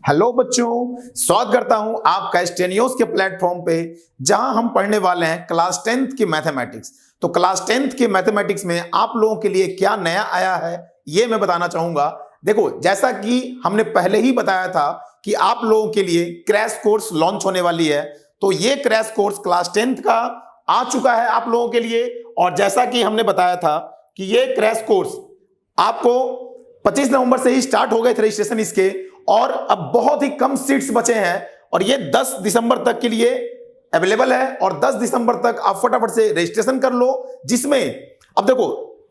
Hello बच्चों, स्वागत करता हूं आपका स्टेनियोस के प्लेटफॉर्म पे, जहां हम पढ़ने वाले हैं क्लास 10th की मैथमेटिक्स। तो क्लास 10th के मैथमेटिक्स में आप लोगों के लिए क्या नया आया है ये मैं बताना चाहूंगा। देखो, जैसा कि हमने पहले ही बताया था कि आप लोगों के लिए क्रैश कोर्स लॉन्च होने वाली है, तो ये क्रैश कोर्स क्लास 10th का आ चुका है आप लोगों के लिए। और जैसा कि हमने बताया था कि ये क्रैश कोर्स आपको 25 नवंबर से ही स्टार्ट हो गए थे रजिस्ट्रेशन इसके, और अब बहुत ही कम सीट्स बचे हैं और ये 10 दिसंबर तक के लिए अवेलेबल है। और 10 दिसंबर तक आप फटाफट से रजिस्ट्रेशन कर लो। जिसमें अब देखो,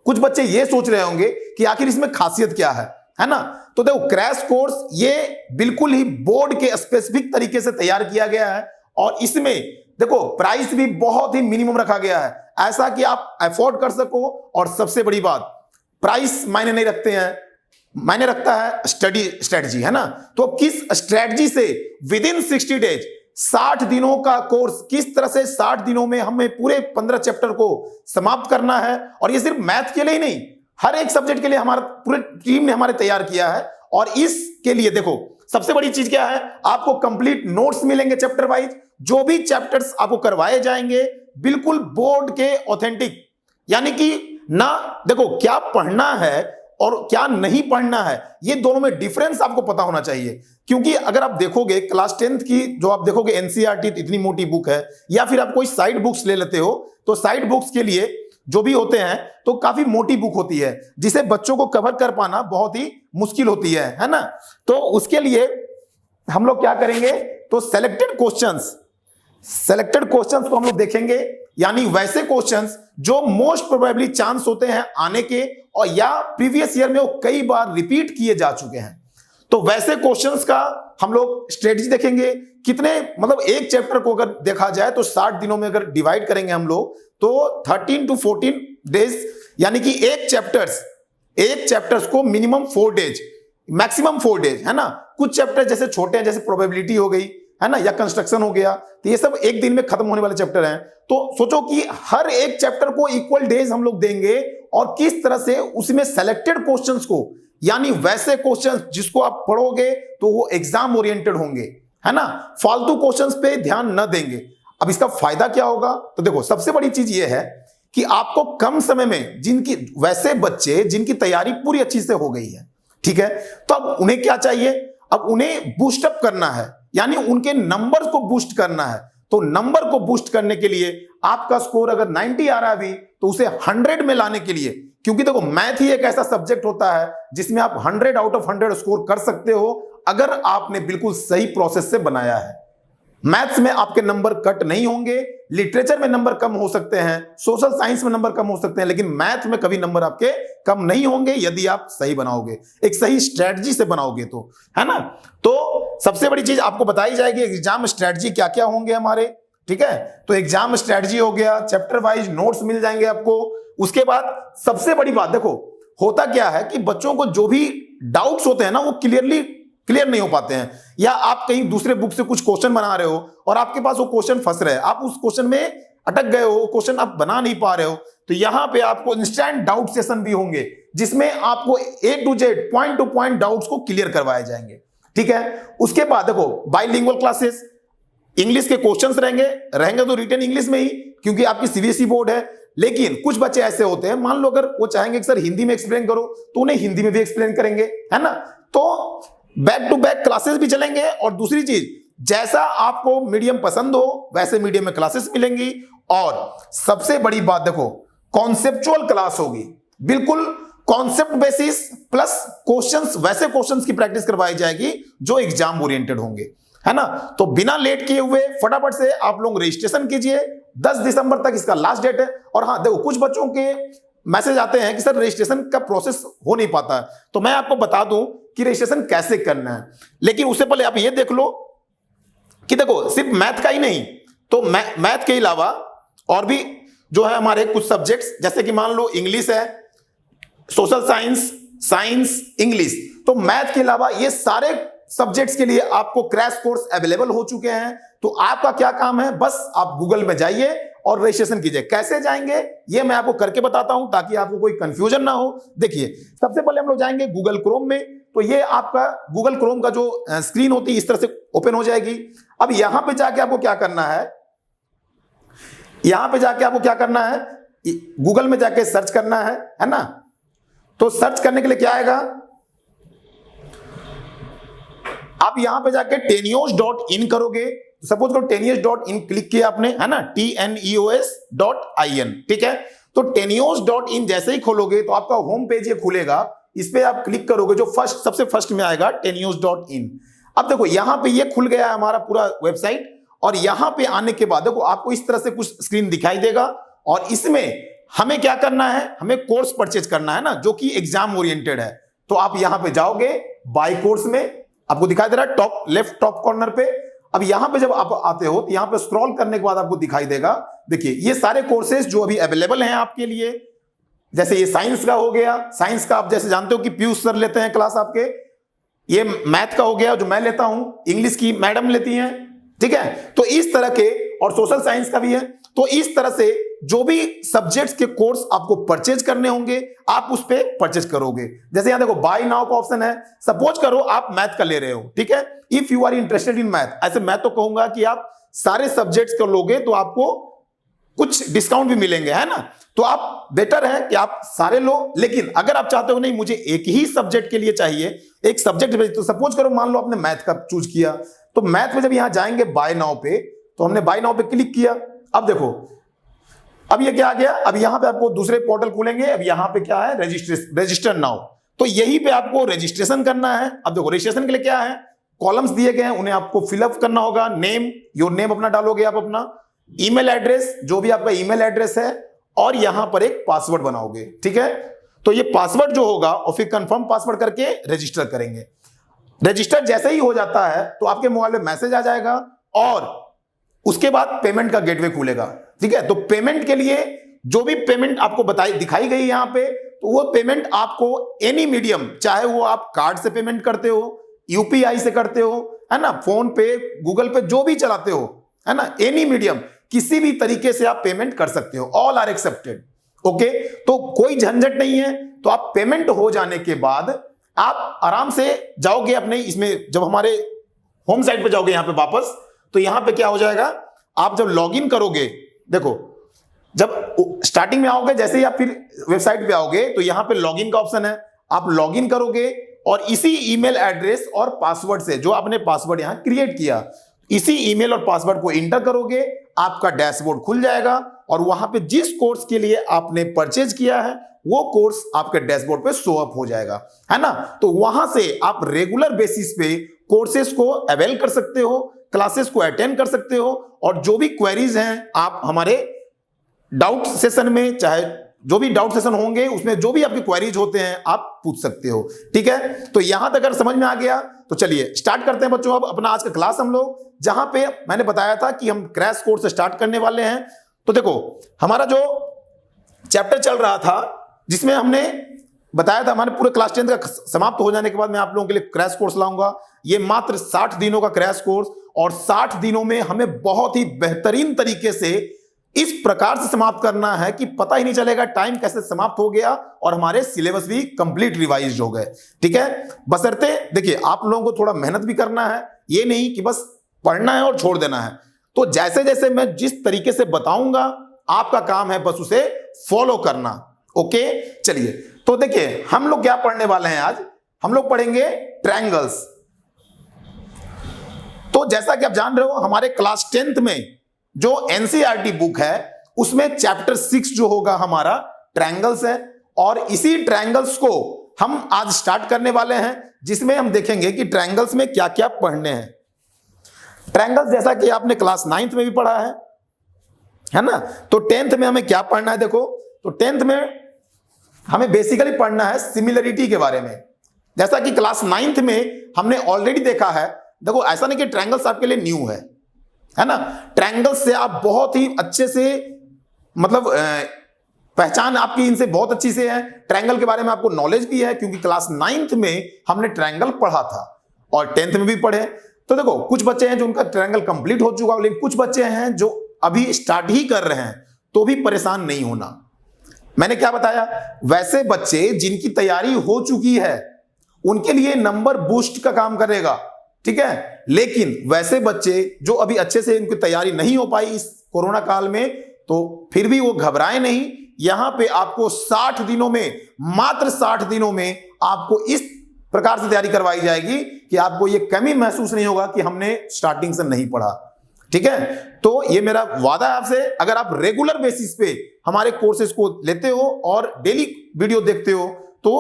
कुछ बच्चे ये सोच रहे होंगे कि आखिर इसमें खासियत क्या है ना। तो देखो, क्रैश कोर्स ये बिल्कुल ही बोर्ड के स्पेसिफिक तरीके से तैयार किया गया है और इसमें देखो प्राइस भी बहुत ही मिनिमम रखा गया है, ऐसा कि आप अफोर्ड कर सको। और सबसे बड़ी बात, प्राइस मायने नहीं रखते हैं, मायने रखता है स्टडी स्ट्रेटजी, है ना। तो किस स्ट्रेटजी से विद इन 60 डेज 60 दिनों का कोर्स, किस तरह से 60 दिनों में हमें पूरे 15 चैप्टर को समाप्त करना है। और ये सिर्फ मैथ के लिए ही नहीं, हर एक सब्जेक्ट के लिए हमारा पूरी टीम ने हमारे तैयार किया है। और इसके लिए देखो, सबसे बड़ी चीज क्या है, आपको कंप्लीट नोट्स मिलेंगे चैप्टर वाइज। जो भी चैप्टर्स आपको करवाए जाएंगे बिल्कुल बोर्ड के ऑथेंटिक, यानी कि ना देखो क्या पढ़ना है और क्या नहीं पढ़ना है, ये दोनों में डिफरेंस आपको पता होना चाहिए। क्योंकि अगर आप देखोगे क्लास 10th की, जो आप देखोगे एनसीईआरटी इतनी मोटी बुक है, या फिर आप कोई साइड बुक्स ले लेते हो, तो साइड बुक्स के लिए जो भी होते हैं तो काफी मोटी बुक होती है, जिसे बच्चों को कवर कर पाना बहुत ही मुश्किल होती है ना। तो उसके लिए हम लोग क्या करेंगे, तो सेलेक्टेड क्वेश्चंस को हम लोग देखेंगे, यानी वैसे क्वेश्चंस जो मोस्ट प्रोबेबली चांस होते हैं आने के, और या प्रीवियस ईयर में वो कई बार रिपीट किए जा चुके हैं। तो वैसे क्वेश्चंस का हम लोग स्ट्रेटजी देखेंगे। कितने, मतलब एक चैप्टर को अगर देखा जाए तो 60 दिनों में अगर डिवाइड करेंगे हम लोग, तो 13 to 14 डेज, यानी कि एक चैप्टर्स को मिनिमम 4 डेज, मैक्सिमम 4 डेज, है ना। कुछ चैप्टर जैसे छोटे हैं, जैसे प्रोबेबिलिटी हो गई, है ना, या कंस्ट्रक्शन हो गया, तो ये सब एक दिन में खत्म होने वाले चैप्टर हैं। तो सोचो कि हर एक चैप्टर को इक्वल डेज हम लोग देंगे, और किस तरह से उसमें सेलेक्टेड क्वेश्चंस को, यानी वैसे क्वेश्चंस जिसको आप पढ़ोगे तो वो एग्जाम ओरिएंटेड होंगे, है ना, फालतू क्वेश्चंस पे ध्यान न देंगे। अब इसका फायदा क्या होगा, तो देखो सबसे बड़ी चीज ये है कि आपको कम समय में, जिनकी वैसे बच्चे जिनकी तैयारी पूरी अच्छी से हो गई है, ठीक है, तो अब उन्हें क्या चाहिए, अब उन्हें बूस्टअप करना है, यानी उनके नंबर को बूस्ट करना है। तो नंबर को बूस्ट करने के लिए आपका स्कोर अगर 90 आ रहा है अभी, तो उसे 100 में लाने के लिए, क्योंकि देखो मैथ ही एक ऐसा सब्जेक्ट होता है जिसमें आप 100 आउट ऑफ 100 स्कोर कर सकते हो, अगर आपने बिल्कुल सही प्रोसेस से बनाया है। मैथ्स में आपके नंबर कट नहीं होंगे, लिटरेचर में नंबर कम हो सकते हैं, सोशल साइंस में नंबर कम हो सकते हैं, लेकिन मैथ में कभी नंबर आपके कम नहीं होंगे यदि आप सही बनाओगे, एक सही स्ट्रेटजी से बनाओगे तो, है ना। तो सबसे बड़ी चीज आपको बताई जाएगी एग्जाम स्ट्रेटजी क्या क्या होंगे हमारे, ठीक है। तो एग्जाम स्ट्रेटजी हो गया, चैप्टर वाइज नोट्स मिल जाएंगे आपको। उसके बाद सबसे बड़ी बात देखो, होता क्या है कि बच्चों को जो भी डाउट्स होते हैं ना, वो क्लियर नहीं हो पाते हैं, या आप कहीं दूसरे बुक से कुछ क्वेश्चन बना रहे हो और आपके पास वो क्वेश्चन फंस रहे हैं, आप उस क्वेश्चन में अटक गए हो, क्वेश्चन आप बना नहीं पा रहे हो, तो यहां पे आपको इंस्टेंट डाउट सेशन भी होंगे, जिसमें आपको A to Z point two point doubts को क्लियर करवाए जाएंगे, ठीक है। उसके बाद देखो बाइलिंगुअल क्लासेस, इंग्लिश के क्वेश्चंस रहेंगे तो रिटन इंग्लिश में ही, क्योंकि आपकी सीबीएसई बोर्ड है। लेकिन कुछ बच्चे ऐसे होते हैं, मान लो अगर वो चाहेंगे कि सर हिंदी में एक्सप्लेन करो, तो उन्हें हिंदी में भी एक्सप्लेन करेंगे, है ना। तो बैक टू बैक क्लासेस भी चलेंगे। और दूसरी चीज, जैसा आपको मीडियम पसंद हो वैसे मीडियम में क्लासेस मिलेंगी। और सबसे बड़ी बात देखो, कॉन्सेप्चुअल क्लास होगी, बिल्कुल कॉन्सेप्ट बेसिस प्लस क्वेश्चंस, वैसे क्वेश्चंस की प्रैक्टिस करवाई जाएगी जो एग्जाम ओरिएंटेड होंगे, है ना। तो बिना लेट किए हुए फटाफट से आप लोग रजिस्ट्रेशन कीजिए, 10 दिसंबर तक इसका लास्ट डेट है। और हाँ देखो, कुछ बच्चों के मैसेज आते हैं कि सर रजिस्ट्रेशन का प्रोसेस हो नहीं पाता है, तो मैं आपको बता दूं कि रजिस्ट्रेशन कैसे करना है। लेकिन उससे पहले आप ये देख लो कि देखो सिर्फ मैथ का ही नहीं, तो मैथ के अलावा और भी जो है हमारे कुछ सब्जेक्ट्स, जैसे कि मान लो इंग्लिश है, सोशल साइंस, इंग्लिश, तो मैथ के अलावा ये सारे सब्जेक्ट्स के लिए आपको क्रैश कोर्स अवेलेबल हो चुके हैं। तो आपका क्या काम है, बस आप गूगल में जाइए और रजिस्ट्रेशन कीजिए। कैसे जाएंगे ये मैं आपको करके बताता हूं, ताकि आपको कोई कंफ्यूजन ना हो। देखिए सबसे पहले हम लोग जाएंगे गूगल क्रोम में, तो ये आपका गूगल क्रोम का जो स्क्रीन होती है इस तरह से ओपन हो जाएगी। अब यहां पे जाके आपको क्या करना है, यहां पे जाके आपको क्या करना है, गूगल में जाके सर्च करना है ना। तो सर्च करने के लिए क्या आएगा, आप यहां पे जाके tenios.in करोगे। सपोज करो tenios.in क्लिक किया आपने, है ना, TNEOS.in, ठीक है। तो tenios.in जैसे ही खोलोगे तो आपका होम पेज ये खुलेगा, इस पे आप क्लिक करोगे, जो सबसे फर्स्ट में आएगा tenios.in। अब देखो यहां पे ये खुल गया है हमारा पूरा वेबसाइट, और यहां पे आने के बाद देखो आपको इस तरह से कुछ स्क्रीन दिखाई देगा, और इसमें हमें क्या करना है, हमें कोर्स परचेज करना है ना, जो कि एग्जाम ओरिएंटेड है। तो आप यहां पे जाओगे बाय कोर्स में, आपको दिखाई दे रहा है टॉप लेफ्ट टॉप कॉर्नर पे। अब यहां पे जब आप आते हो तो यहां पे स्क्रॉल करने के बाद आपको दिखाई देगा, देखिए ये सारे कोर्सेज जो अभी अवेलेबल हैं आपके लिए। जैसे ये साइंस का हो गया, साइंस का आप जैसे जानते हो कि पीयूष सर लेते हैं क्लास आपके। ये मैथ का हो गया जो मैं लेता हूं, इंग्लिश की मैडम लेती हैं, ठीक है। तो इस तरह के, और सोशल साइंस का भी है। तो इस तरह से जो भी सब्जेक्ट्स के कोर्स आपको परचेज करने होंगे आप उस पे परचेज करोगे। जैसे यहां देखो बाय नाउ का ऑप्शन है। सपोज करो आप मैथ का ले रहे हो, ठीक है, if you are interested in math, ऐसे मैं तो कहूंगा कि आप सारे सब्जेक्ट्स को लोगे तो आपको कुछ डिस्काउंट भी मिलेंगे, है ना। तो आप बेटर है कि आप सारे लो। लेकिन अगर आप चाहते हो नहीं मुझे एक ही सब्जेक्ट के लिए चाहिए, एक सब्जेक्ट, तो सपोज करो मान लो आपने मैथ का चूज किया, तो मैथ में जब यहां जाएंगे बाय नाउ पे, तो हमने बाय नाउ पे क्लिक किया। अब देखो अब ये क्या आ गया, अब यहां पे आपको दूसरे पोर्टल खुलेंगे। अब यहां पे क्या है, रजिस्टर नाउ, तो यहीं पे आपको रजिस्ट्रेशन करना है। अब देखो रजिस्ट्रेशन के लिए क्या है, कॉलम्स दिए गए हैं, उन्हें आपको फिलअप करना होगा। नेम, योर नेम अपना डालोगे आप अपना, ईमेल एड्रेस, जो भी आपका ईमेल एड्रेस है, और यहां पर एक पासवर्ड बनाओगे, ठीक है। तो ये पासवर्ड जो होगा और फिर कंफर्म पासवर्ड करके रजिस्टर करेंगे। रजिस्टर जैसे ही हो जाता है तो आपके मोबाइल में मैसेज आ जाएगा, और उसके बाद पेमेंट का गेटवे खुलेगा, ठीक है। तो पेमेंट के लिए जो भी पेमेंट आपको दिखाई गई यहां पे, तो वो पेमेंट आपको एनी मीडियम, चाहे वो आप कार्ड से पेमेंट करते हो, यूपीआई से करते हो, है ना, फोन पे, गूगल पे, जो भी चलाते हो, है ना, एनी मीडियम, किसी भी तरीके से आप पेमेंट कर सकते हो, ऑल आर एक्सेप्टेड, ओके। तो कोई झंझट नहीं है। तो आप पेमेंट हो जाने के बाद आप आराम से जाओगे अपने इसमें, जब हमारे होम साइट पे जाओगे यहां पे वापस, तो यहां पे क्या हो जाएगा, आप जब लॉगिन करोगे, देखो जब स्टार्टिंग में आओगे, जैसे ही आप फिर वेबसाइट पे आओगे तो यहां पे लॉगिन का ऑप्शन है, आप लॉगिन करोगे, और इसी ईमेल एड्रेस और पासवर्ड से, जो आपने पासवर्ड यहां क्रिएट किया, इसी ईमेल और पासवर्ड को इंटर करोगे, आपका डैशबोर्ड खुल जाएगा, और वहां पे जिस कोर्स के लिए आपने परचेज किया है वो कोर्स आपके डैशबोर्ड पे शो अप हो जाएगा, है ना। तो वहां से आप रेगुलर बेसिस पे कोर्सेज को अवेल कर सकते हो, क्लासेस को अटेंड कर सकते हो, और जो भी क्वेरीज हैं आप हमारे डाउट सेशन में, चाहे जो भी डाउट सेशन होंगे उसमें जो भी आपके क्वेरीज होते हैं आप पूछ सकते हो, ठीक है। तो यहां तक अगर समझ में आ गया तो चलिए स्टार्ट करते हैं बच्चों अब अपना आज का क्लास हम लोग, जहां पे मैंने बताया था कि हम क्रैश कोर्स स्टार्ट करने वाले हैं। तो देखो हमारा जो चैप्टर चल रहा था, जिसमें हमने बताया था हमारे पूरे क्लास 10 का समाप्त हो जाने के बाद मैं आप लोगों के लिए क्रैश कोर्स लाऊंगा। ये मात्र 60 दिनों का क्रैश कोर्स, और 60 दिनों में हमें बहुत ही बेहतरीन तरीके से इस प्रकार से समाप्त करना है कि पता ही नहीं चलेगा टाइम कैसे समाप्त हो गया, और हमारे सिलेबस भी कंप्लीट रिवाइज हो गए, ठीक है। बशर्ते देखिए आप लोगों को थोड़ा मेहनत भी करना है, ये नहीं कि बस पढ़ना है और छोड़ देना है। तो जैसे जैसे मैं जिस तरीके से बताऊंगा आपका काम है बस उसे फॉलो करना, ओके। चलिए तो देखिए हम लोग क्या पढ़ने वाले हैं आज, हम लोग पढ़ेंगे ट्रायंगल्स। तो जैसा कि आप जान रहे हो हमारे क्लास 10th में जो एनसीईआरटी बुक है उसमें चैप्टर 6 जो होगा हमारा ट्रायंगल्स है, और इसी ट्रायंगल्स को हम आज स्टार्ट करने वाले हैं, जिसमें हम देखेंगे कि ट्रायंगल्स में क्या क्या पढ़ने हैं। ट्रायंगल्स जैसा कि आपने क्लास 9th में भी पढ़ा है ना। तो 10th में हमें क्या पढ़ना है, देखो तो 10th में हमें बेसिकली पढ़ना है सिमिलरिटी के बारे में। जैसा कि क्लास 9th में हमने ऑलरेडी देखा है, देखो ऐसा नहीं कि ट्रायंगल्स आपके लिए न्यू है ना। ट्रायंगल्स से आप बहुत ही अच्छे से, मतलब पहचान आपकी इनसे बहुत अच्छी से है, ट्रायंगल के बारे में आपको नॉलेज भी है, क्योंकि क्लास 9th में हमने ट्रायंगल पढ़ा था और 10th में भी पढ़े। तो देखो कुछ बच्चे हैं जो उनका ट्रायंगल कंप्लीट हो चुका है, लेकिन कुछ बच्चे हैं जो अभी स्टार्ट ही कर रहे हैं, तो भी परेशान नहीं होना। मैंने क्या बताया, वैसे बच्चे जिनकी तैयारी हो चुकी है उनके लिए नंबर बूस्ट का काम करेगा, ठीक है। लेकिन वैसे बच्चे जो अभी अच्छे से इनकी तैयारी नहीं हो पाई इस कोरोना काल में, तो फिर भी वो घबराए नहीं। यहां पे आपको 60 दिनों में, मात्र 60 दिनों में आपको इस प्रकार से तैयारी करवाई जाएगी कि आपको ये कमी महसूस नहीं होगा कि हमने स्टार्टिंग से नहीं पढ़ा, ठीक है। तो ये मेरा वादा है आपसे, अगर आप रेगुलर बेसिस पे हमारे कोर्सेज को लेते हो और डेली वीडियो देखते हो तो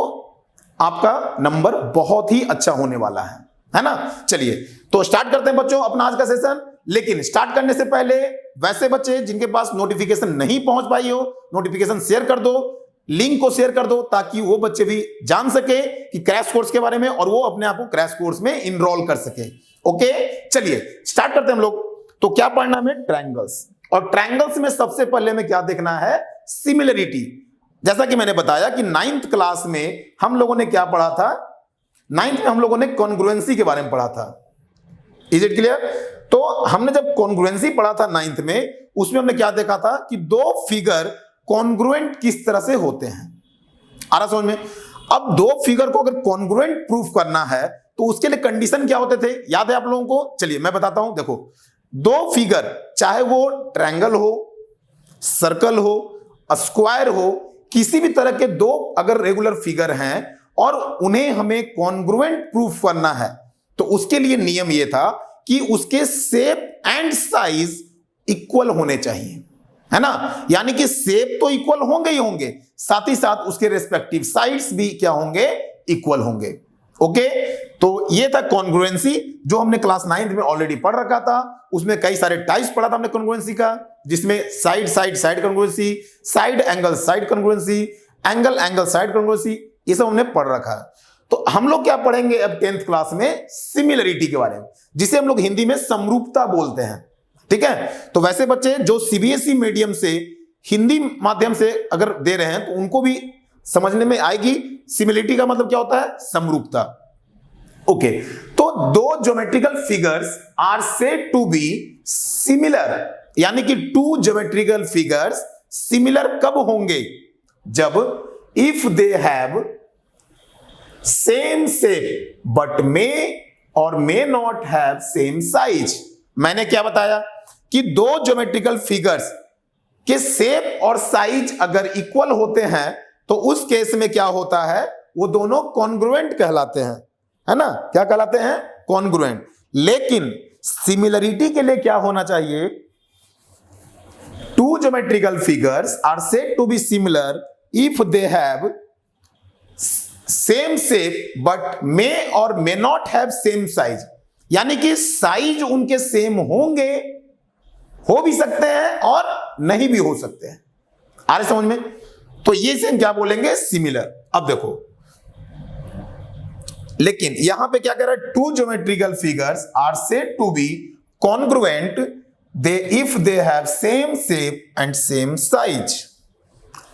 आपका नंबर बहुत ही अच्छा होने वाला है ना। चलिए तो स्टार्ट करते हैं बच्चों अपना आज का सेशन। लेकिन स्टार्ट करने से पहले वैसे बच्चे जिनके पास नोटिफिकेशन नहीं पहुंच पाई हो, नोटिफिकेशन शेयर कर दो, लिंक को शेयर कर दो, ताकि वो बच्चे भी जान सके कि क्रैश कोर्स के बारे में और वो अपने आप को क्रैश कोर्स में इनरोल कर सके। ओके चलिए स्टार्ट करते हैं हम लोग। तो क्या पढ़ना है? ट्रायंगल्स। और ट्रायंगल्स में सबसे पहले में क्या देखना है? सिमिलरिटी। जैसा कि मैंने बताया कि 9th क्लास में हम लोगों ने क्या पढ़ा था? 9th में हम लोगों ने कॉन्ग्रुएंसी के बारे में पढ़ा था। Is it clear? तो हमने जब कॉन्ग्रुएंसी पढ़ा था 9th में, उसमें हमने क्या देखा था कि दो फिगर कॉन्ग्रुएंट किस तरह से होते हैं। आ रहा समझ में? अब दो फिगर को अगर कॉन्ग्रुएंट प्रूफ करना है तो उसके लिए कंडीशन क्या होते थे, याद है आप लोगों को? चलिए मैं बताता हूं। देखो, दो फिगर, चाहे वो ट्रायंगल हो, सर्कल हो, स्क्वायर हो, किसी भी तरह के दो अगर रेगुलर फिगर हैं और उन्हें हमें कॉन्ग्रुएंट प्रूफ करना है, तो उसके लिए नियम यह था कि उसके शेप एंड साइज इक्वल होने चाहिए, है ना। यानी कि शेप तो इक्वल होंगे ही होंगे, साथ ही साथ उसके रेस्पेक्टिव साइड्स भी क्या होंगे? इक्वल होंगे। ओके, तो ये था कॉन्ग्रुएंसी जो हमने क्लास 9th में ऑलरेडी पढ़ रखा था। उसमें कई सारे टाइप्स पढ़ा था हमने कॉन्ग्रुएंसी का, जिसमें side side side congruency, side angle side congruency, angle angle side congruency, ये सब हमने पढ़ रखा है। तो हम लोग क्या पढ़ेंगे अब 10th क्लास में? सिमिलरिटी के बारे में, जिसे हम लोग हिंदी में समरूपता बोलते हैं, ठीक है। तो वैसे बच्चे जो सीबीएसई मीडियम से हिंदी माध्यम से अगर दे रहे हैं तो उनको भी समझने में आएगी सिमिलरिटी का मतलब क्या होता है? समरूपता। ओके, तो दो geometrical figures are said to be similar, यानी कि टू ज्योमेट्रिकल फिगर्स सिमिलर कब होंगे? जब if they have same shape but may और may not have same size. मैंने क्या बताया कि दो ज्योमेट्रिकल फिगर्स के शेप और साइज अगर इक्वल होते हैं तो उस केस में क्या होता है? वो दोनों कॉन्ग्रुएंट कहलाते हैं, है ना। क्या कहलाते हैं? कॉन्ग्रुएंट। लेकिन सिमिलरिटी के लिए क्या होना चाहिए? Two geometrical figures are said to be similar if they have same shape but may और may not have same size. यानी कि साइज उनके सेम होंगे, हो भी सकते हैं और नहीं भी हो सकते हैं। आ रहे समझ में? तो ये से क्या बोलेंगे? सिमिलर। अब देखो, लेकिन यहां पे क्या कह रहा है? Two geometrical figures are said to be congruent they if they have same shape and same size.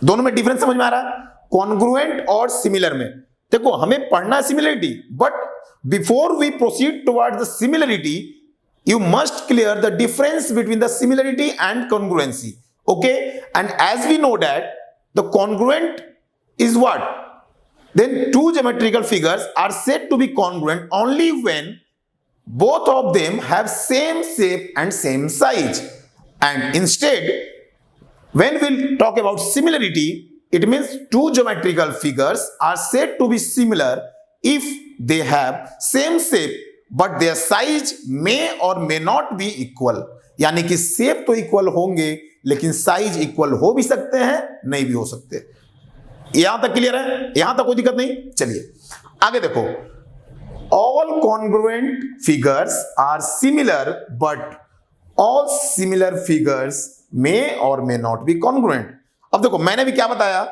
दोनों में डिफरेंस समझ में आ रहा है? कॉन्ग्रुएंट और सिमिलर में। देखो, हमें पढ़ना है similarity, but before we proceed toward the similarity you must clear the difference between the similarity and congruency. Okay, and as we know that the congruent is what? Then two geometrical figures are said to be congruent only when both of them have same shape and same size. And instead, when we'll talk about similarity, it means two geometrical figures are said to be similar if they have same shape but their size may और may not be equal. यानी कि shape तो equal होंगे लेकिन size equal हो भी सकते हैं, नहीं भी हो सकते। यहां तक क्लियर है? यहां तक कोई दिक्कत नहीं? चलिए आगे देखो। All congruent figures are similar but all similar figures may और मे नॉट बी कॉन्ग्रुएंट। अब देखो, मैंने भी क्या बताया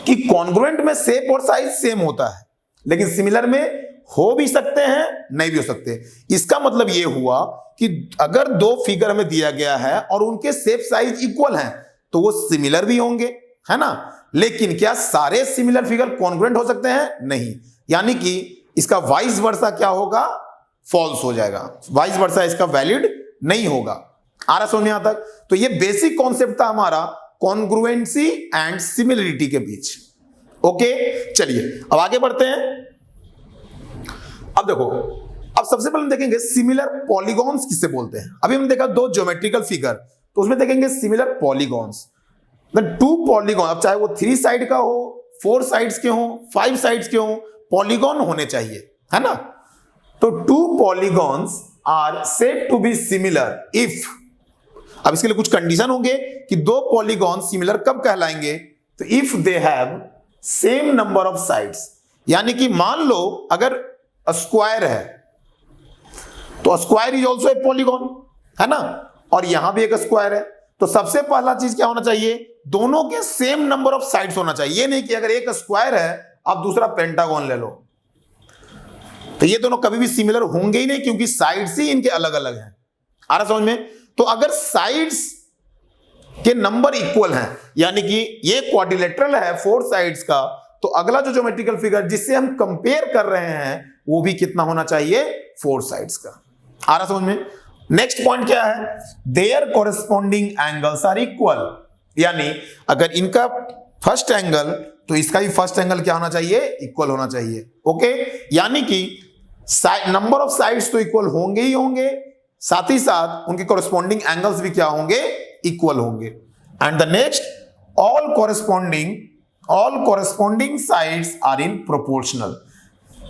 कि कॉन्ग्रुएंट में शेप और साइज सेम होता है, लेकिन सिमिलर में हो भी सकते हैं, नहीं भी हो सकते। इसका मतलब यह हुआ कि अगर दो फिगर हमें दिया गया है और उनके शेप साइज इक्वल हैं तो वो सिमिलर भी होंगे, है ना। लेकिन क्या सारे सिमिलर फिगर कॉन्ग्रुएंट हो सकते हैं? नहीं। यानी कि इसका वाइस वर्सा क्या होगा? फॉल्स हो जाएगा। वाइस वर्सा इसका वैलिड नहीं होगा। आ रहा समझ में यहां तक? तो ये बेसिक कॉन्सेप्ट था हमारा कॉन्ग्रुएंसी एंड सिमिलरिटी के बीच। ओके, चलिए अब आगे बढ़ते हैं। अब देखो, अब सबसे पहले हम देखेंगे सिमिलर पॉलीगॉन्स किससे बोलते हैं। अभी हम देखा दो ज्योमेट्रिकल फिगर, तो उसमें देखेंगे सिमिलर पॉलीगॉन्स। टू पॉलीगॉन, अब चाहे वो 3 साइड का हो, 4 साइड्स के हो, 5 साइड्स के हो, पॉलीगॉन होने चाहिए, है ना। तो 2 polygons are said to be similar if, अब इसके लिए कुछ कंडीशन होंगे कि 2 पॉलीगॉन सिमिलर कब कहलाएंगे, तो if they have same number of sides, यानी कि मान लो अगर स्क्वायर है तो square is also a polygon, है ना, और यहां भी एक स्क्वायर है, तो सबसे पहला चीज क्या होना चाहिए, दोनों के सेम नंबर ऑफ साइड्स होना चाहिए। ये नहीं कि अगर एक स्क्वायर है आप दूसरा पेंटागन ले लो, तो ये दोनों कभी भी सिमिलर होंगे ही नहीं, क्योंकि साइड्स ही इनके अलग अलग हैं। आ रहा समझ में। तो अगर साइड्स के नंबर इक्वल हैं, यानी कि ये क्वाड्रिलेटरल है 4 साइड्स का, तो अगला जो ज्योमेट्रिकल फिगर जिससे हम कंपेयर कर रहे हैं वो भी कितना होना चाहिए, 4 साइड्स का। आ रहा समझ में। नेक्स्ट पॉइंट क्या है, there corresponding angles are equal, यानी अगर इनका फर्स्ट एंगल तो इसका भी फर्स्ट एंगल क्या होना चाहिए, इक्वल होना चाहिए। ओके, यानी कि नंबर ऑफ साइड्स तो इक्वल होंगे ही होंगे, साथ ही साथ उनके कॉरेस्पॉन्डिंग एंगल्स भी क्या होंगे, इक्वल होंगे। And the next, all corresponding sides are in proportional.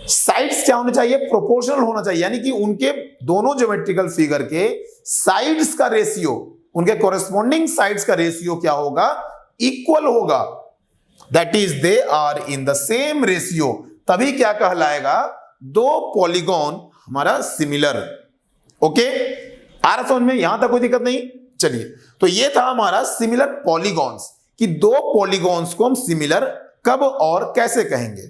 Sides क्या होने चाहिए, प्रोपोर्शनल होना चाहिए, यानी कि उनके दोनों ज्योमेट्रिकल फिगर के साइड्स का रेशियो, उनके कॉरेस्पॉन्डिंग साइड्स का रेशियो क्या होगा, इक्वल होगा। That is they are in the same ratio, तभी क्या कहलाएगा, 2 पॉलीगॉन हमारा सिमिलर। ओके, आ रहा समझ में, यहां तक कोई दिक्कत नहीं। चलिए, तो ये था हमारा सिमिलर पॉलीगॉन्स, कि 2 पॉलीगॉन्स को हम सिमिलर कब और कैसे कहेंगे।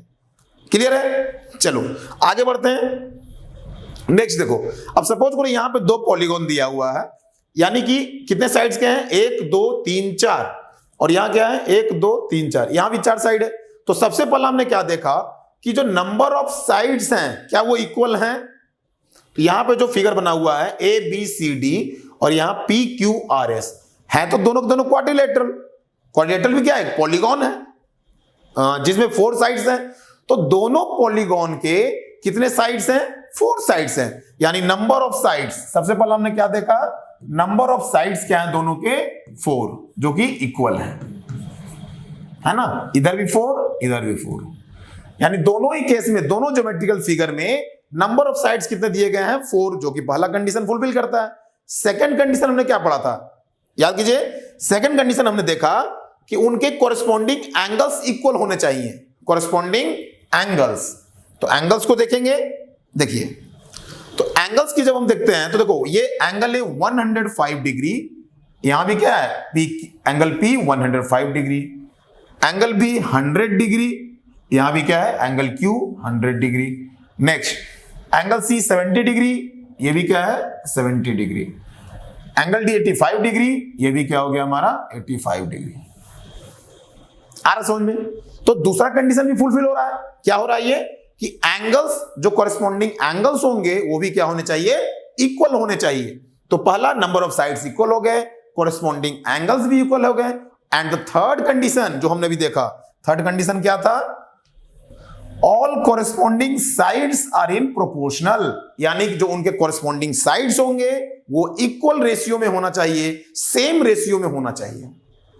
क्लियर है। चलो आगे बढ़ते हैं। नेक्स्ट देखो, अब सपोज करो यहां पे 2 पॉलीगॉन दिया हुआ है, यानी कि कितने साइड्स के हैं, 1 2 3 4, और यहां क्या है, 1 2 3 4, यहां भी 4 साइड है। तो सबसे पहला हमने क्या देखा कि जो नंबर ऑफ साइड्स हैं क्या वो इक्वल हैं। तो यहां पे जो फिगर बना हुआ है ABCD और यहां PQRS है, तो दोनों के दोनों क्वाड्रिलेटरल। क्वाड्रिलेटरल भी क्या है, पॉलीगॉन है, जिसमें 4 साइड्स हैं। तो दोनों पॉलीगॉन के कितने साइड्स हैं, 4 साइड्स हैं, यानी नंबर ऑफ साइड्स, सबसे पहले हमने क्या देखा, नंबर ऑफ साइड्स क्या है दोनों के, 4, जो कि इक्वल है ना, इधर भी 4 इधर भी 4, यानी दोनों ही केस में, दोनों ज्योमेट्रिकल फिगर में नंबर ऑफ साइड्स कितने दिए गए हैं, 4, जो कि पहला कंडीशन फुलफिल करता है। सेकंड कंडीशन हमने क्या पढ़ा था, याद कीजिए। सेकंड कंडीशन हमने देखा कि उनके कॉरेस्पॉन्डिंग एंगल्स इक्वल होने चाहिए, कॉरेस्पॉन्डिंग एंगल्स। तो एंगल्स को देखेंगे, देखिए, तो एंगल्स की जब हम देखते हैं तो देखो ये एंगल है 105 डिग्री, यहां भी क्या है, angle P 105 degree, angle B 100 degree, यहां भी क्या है, angle Q 100 degree. Next, angle C 70 degree, ये भी क्या है, 70 डिग्री। एंगल D 85 डिग्री, ये भी क्या हो गया हमारा, 85 डिग्री। आ रहा समझ में। तो दूसरा कंडीशन भी फुलफिल हो रहा है। क्या हो रहा है ये, कि एंगल्स, जो कॉरेस्पॉन्डिंग एंगल्स होंगे वो भी क्या होने चाहिए, इक्वल होने चाहिए। तो पहला, नंबर ऑफ साइड्स इक्वल हो गए, कॉरेस्पॉन्डिंग एंगल्स भी इक्वल हो गए। एंड द थर्ड कंडीशन जो हमने भी देखा, थर्ड कंडीशन क्या था, all corresponding sides are in proportional, यानी कि जो उनके कॉरेस्पॉन्डिंग साइड्स होंगे वो इक्वल रेशियो में होना चाहिए, सेम रेशियो में होना चाहिए।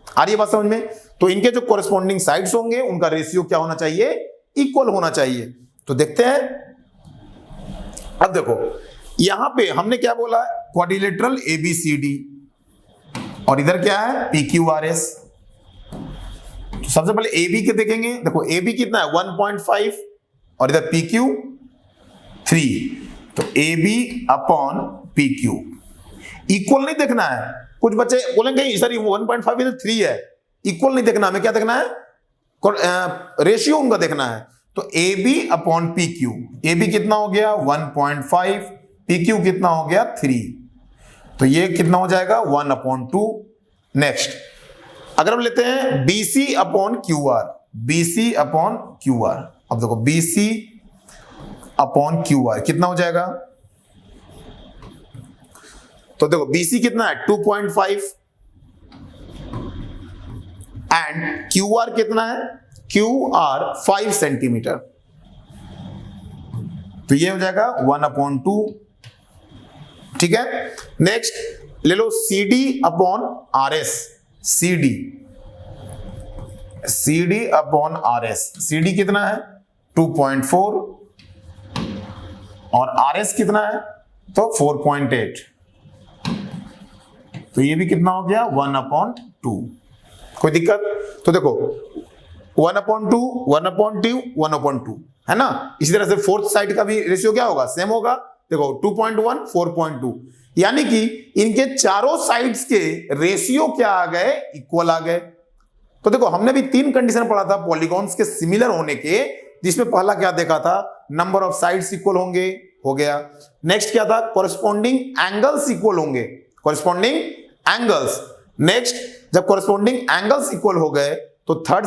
आ रही है बात समझ में। तो इनके जो कॉरेस्पॉन्डिंग साइड्स होंगे उनका रेशियो क्या होना चाहिए, इक्वल होना चाहिए। तो देखते हैं। अब देखो यहां पे हमने क्या बोला, क्वाड्रिलेटरल ABCD, और इधर क्या है, PQRS। तो सबसे पहले AB के देखेंगे, देखो AB कितना है, 1.5, और इधर PQ 3, तो AB अपॉन PQ इक्वल नहीं देखना है। कुछ बच्चे बोलेंगे सर 1.5 इधर 3 है, इक्वल नहीं देखना, हमें क्या देखना है, रेशियो उनका देखना है। तो AB अपॉन PQ, AB कितना हो गया 1.5, PQ कितना हो गया 3, तो ये कितना हो जाएगा 1/2। नेक्स्ट, अगर हम लेते हैं BC upon QR, BC upon QR, अब देखो BC अपॉन QR कितना हो जाएगा, तो देखो BC कितना है 2.5 एंड QR कितना है, QR 5 सेंटीमीटर। तो ये हो जाएगा 1/2। ठीक है, नेक्स्ट ले लो CD/RS। CD/RS, CD कितना है 2.4 और RS कितना है तो 4.8, तो ये भी कितना हो गया 1/2। कोई दिक्कत? तो देखो 1/2 1/2 1/2 है ना। इसी तरह से फोर्थ साइड का भी रेशियो क्या होगा, सेम होगा। देखो 2.1 4.2, यानी कि इनके चारों साइड्स के रेशियो क्या आ गए, इक्वल आ गए। तो देखो हमने भी 3 कंडीशन पढ़ा था पॉलीगॉन्स के सिमिलर होने के, जिसमें पहला क्या देखा था, नंबर ऑफ साइड्स इक्वल होंगे, हो गया। नेक्स्ट क्या था, कॉरेस्पॉन्डिंग एंगल्स इक्वल होंगे, कॉरेस्पॉन्डिंग एंगल्स। नेक्स्ट जब कॉरेस्पॉन्डिंग एंगल्स इक्वल हो गए तो थर्ड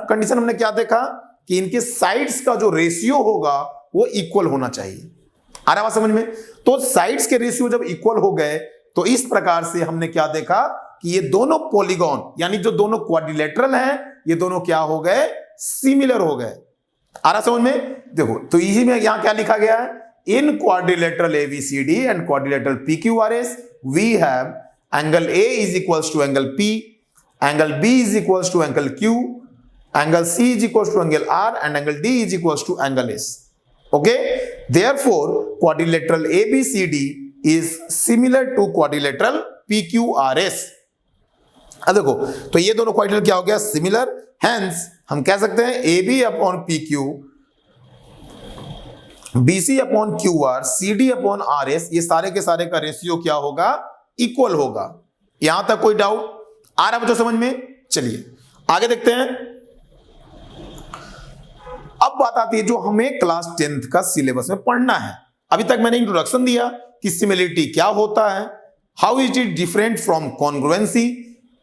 कंडीशन हमने क्या देखा कि इनके साइड्स का जो रेशियो होगा वो इक्वल होना चाहिए। आ रहा है समझ में? तो साइड्स के रेशियो जब इक्वल हो गए तो इस प्रकार से हमने क्या देखा कि ये दोनों पॉलीगॉन यानी जो दोनों क्वाड्रिलेटरल हैं ये दोनों क्या हो गए, सिमिलर हो गए। आ रहा समझ में? देखो तो इसी में यहां क्या लिखा गया है, in quadrilateral ABCD and quadrilateral PQRS we have angle A is equals to angle P, angle B is equals to angle Q, angle C is equals to angle R and angle D is equals to angle S। Okay, therefore quadrilateral ABCD is similar to quadrilateral PQRS। अब देखो तो ये दोनों quadrilateral क्या हो गया, similar. Hence हम कह सकते हैं AB/PQ, BC/QR, CD/RS ये सारे के सारे का रेशियो क्या होगा, इक्वल होगा। यहां तक कोई डाउट आ रहा है बच्चों समझ में? चलिए आगे देखते हैं। अब बात आती है जो हमें क्लास 10th का सिलेबस में पढ़ना है। अभी तक मैंने इंट्रोडक्शन दिया कि सिमिलरिटी क्या होता है, how is it different from congruency.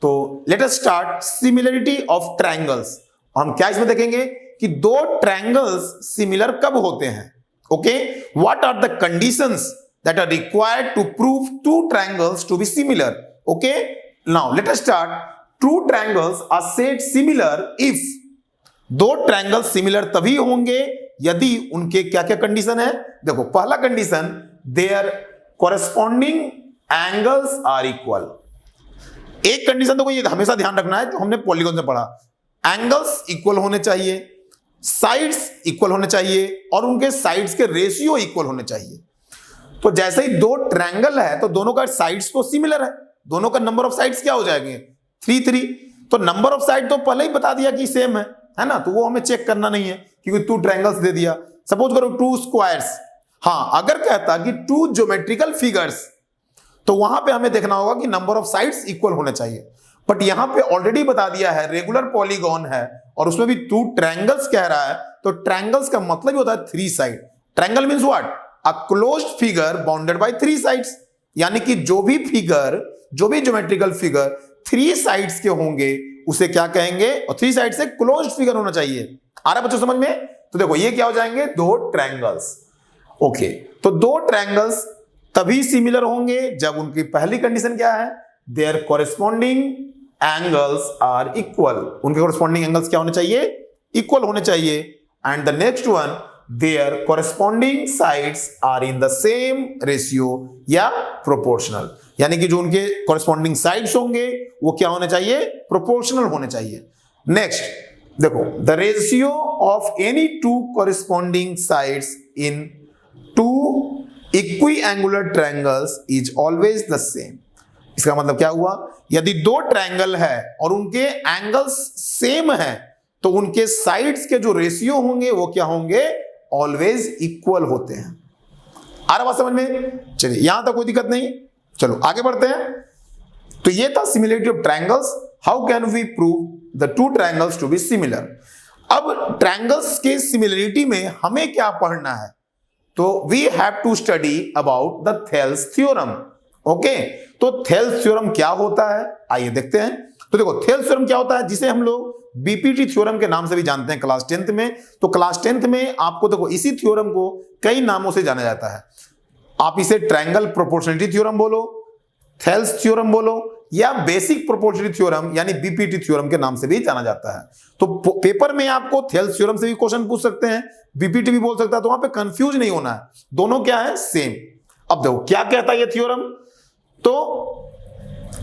तो let us start similarity of triangles. हम क्या इसमें देखेंगे कि दो ट्रायंगल्स सिमिलर कब होते हैं। Okay, what are the conditions that are required to prove two triangles to be similar. Okay, now let us start. Two triangles are said similar if, दो ट्रायंगल सिमिलर तभी होंगे यदि उनके क्या क्या कंडीशन है। देखो पहला condition, their corresponding angles are equal. एक कंडीशन तो ये हमेशा ध्यान रखना है, जो हमने पॉलीगॉन से पढ़ा, एंगल्स इक्वल होने चाहिए, साइड्स इक्वल होने चाहिए और उनके साइड्स के रेशियो इक्वल होने चाहिए। तो जैसे ही दो ट्रायंगल है तो दोनों का साइड्स तो सिमिलर है, दोनों का नंबर ऑफ साइड्स क्या हो जाएंगे 3 तो नंबर ऑफ साइड तो पहले ही बता दिया कि सेम है ना, तो वो हमें चेक करना नहीं है क्योंकि 2 ट्रायंगल्स दे दिया। सपोज करो 2 स्क्वायर्स, हाँ अगर कहता कि 2 ज्योमेट्रिकल फिगर्स तो वहां पे हमें देखना होगा कि नंबर ऑफ साइड्स इक्वल होने चाहिए। बट यहां पे ऑलरेडी बता दिया है रेगुलर पॉलीगॉन है और उसमें भी 2 ट्रायंगल्स कह रहा है, तो ट्रायंगल्स का मतलब होता है 3 side. Triangle means what, a closed figure bounded by 3 sides, यानी कि जो भी ज्योमेट्रिकल फिगर 3 साइड्स के होंगे उसे क्या कहेंगे, और 3 साइड से क्लोज्ड फिगर होना चाहिए। आ रहा बच्चों समझ में? तो देखो ये क्या हो जाएंगे, 2 ट्रायंगल्स। ओके, तो 2 ट्रायंगल्स तभी सिमिलर होंगे जब उनकी पहली कंडीशन क्या है, there corresponding angles are equal. उनके कॉरेस्पॉन्डिंग एंगल्स क्या होने चाहिए, इक्वल होने चाहिए। And the next one, their corresponding sides are in the same ratio या प्रोपोर्शनल, यानी कि जो उनके कॉरेस्पॉन्डिंग साइड्स होंगे वो क्या होने चाहिए, प्रोपोर्शनल होने चाहिए। नेक्स्ट देखो, the ratio of any 2 corresponding sides in 2 equiangular triangles is always the same. इसका मतलब क्या हुआ, यदि 2 ट्रायंगल है और उनके एंगल्स सेम है तो उनके साइड्स के जो रेशियो होंगे वो क्या होंगे, ऑलवेज इक्वल होते हैं। आ रहा बात समझ में? चलिए यहां तक कोई दिक्कत नहीं, चलो आगे बढ़ते हैं। तो ये था similarity of triangles. How can we prove the 2 triangles to be similar. अब ट्रायंगल्स के सिमिलरिटी में हमें क्या पढ़ना है, तो we have to study about the Thales theorem. Okay, तो थेल्स थ्योरम क्या होता है, आइए देखते हैं। तो देखो थेल्स थ्योरम क्या होता है, जिसे हम लोग बीपीटी थ्योरम के नाम से भी जानते हैं क्लास 10th में। तो क्लास 10th में आपको देखो इसी थ्योरम को कई नामों से जाना जाता है। आप इसे ट्रायंगल प्रोपोर्शनलिटी थ्योरम बोलो, थेल्स थ्योरम बोलो, या बेसिक प्रोपोर्शनलिटी थ्योरम यानी बीपीटी थ्योरम के नाम से भी जाना जाता है। तो पेपर में आपको थेल्स थ्योरम से भी क्वेश्चन पूछ सकते हैं, बीपीटी भी बोल सकता है, तो वहां पे कंफ्यूज नहीं होना है, दोनों क्या है, सेम। अब देखो क्या कहता है ये थ्योरम, तो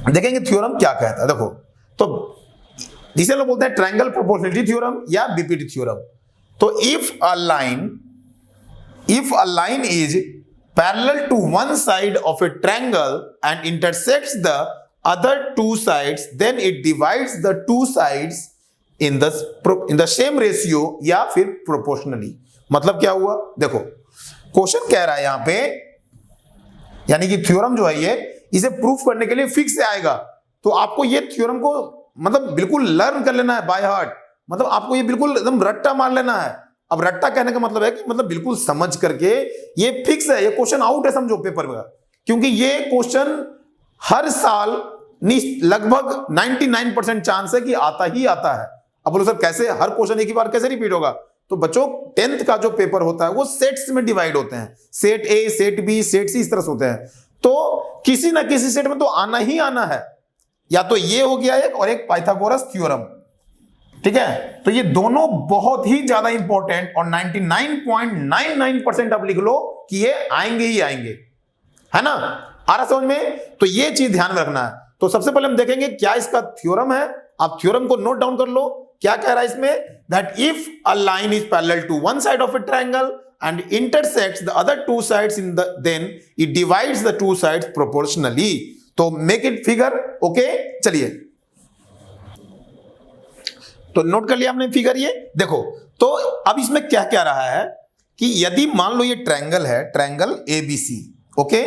देखेंगे थ्योरम क्या कहता है। देखो तो जिसे लोग बोलते हैं ट्रायंगल प्रोपोर्शनलिटी थ्योरम या बीपीटी थ्योरम। तो if a line is parallel to one side of a triangle and intersects the other two sides, then it divides the two sides in the same ratio या फिर proportionally. मतलब क्या हुआ, देखो question कह रहा है यहां पे, यानी कि थ्योरम जो है ये, इसे प्रूफ करने के लिए फिक्स से आएगा, तो आपको ये थ्योरम को मतलब बिल्कुल लर्न कर लेना है बाय हार्ट, मतलब आपको ये बिल्कुल एकदम रट्टा मार लेना है। अब रट्टा कहने का मतलब है कि मतलब बिल्कुल समझ करके, ये फिक्स है, ये क्वेश्चन आउट है समझो पेपर में, क्योंकि ये क्वेश्चन हर साल लगभग 99% चांस है कि आता ही आता है। अब बोलो सर कैसे, हर क्वेश्चन एक ही बार कैसे रिपीट होगा, तो बच्चों 10th का जो पेपर होता है वो सेट्स में डिवाइड होते हैं, set A, set B, set C, इस तरह से होते हैं, तो किसी ना किसी सेट में तो आना ही आना है, या तो ये हो गया एक, और एक पाइथागोरस थ्योरम, ठीक है। तो ये दोनों बहुत ही ज्यादा इंपॉर्टेंट, और 99.99% आप लिख लो कि ये आएंगे ही आएंगे, है ना, आ रहा समझ में। तो ये चीज ध्यान में रखना है। तो सबसे पहले हम देखेंगे क्या इसका थ्योरम है, आप थ्योरम को नोट डाउन कर लो। क्या कह रहा है इसमें, that if a line is parallel to one side of a triangle and intersects the other two sides then it divides the two sides proportionally। तो make it figure, okay। चलिए तो note कर लिया हमने फिगर, ये देखो। तो अब इसमें क्या कह रहा है कि यदि मान लो ये ट्रायंगल है, ट्रायंगल एबीसी, ओके,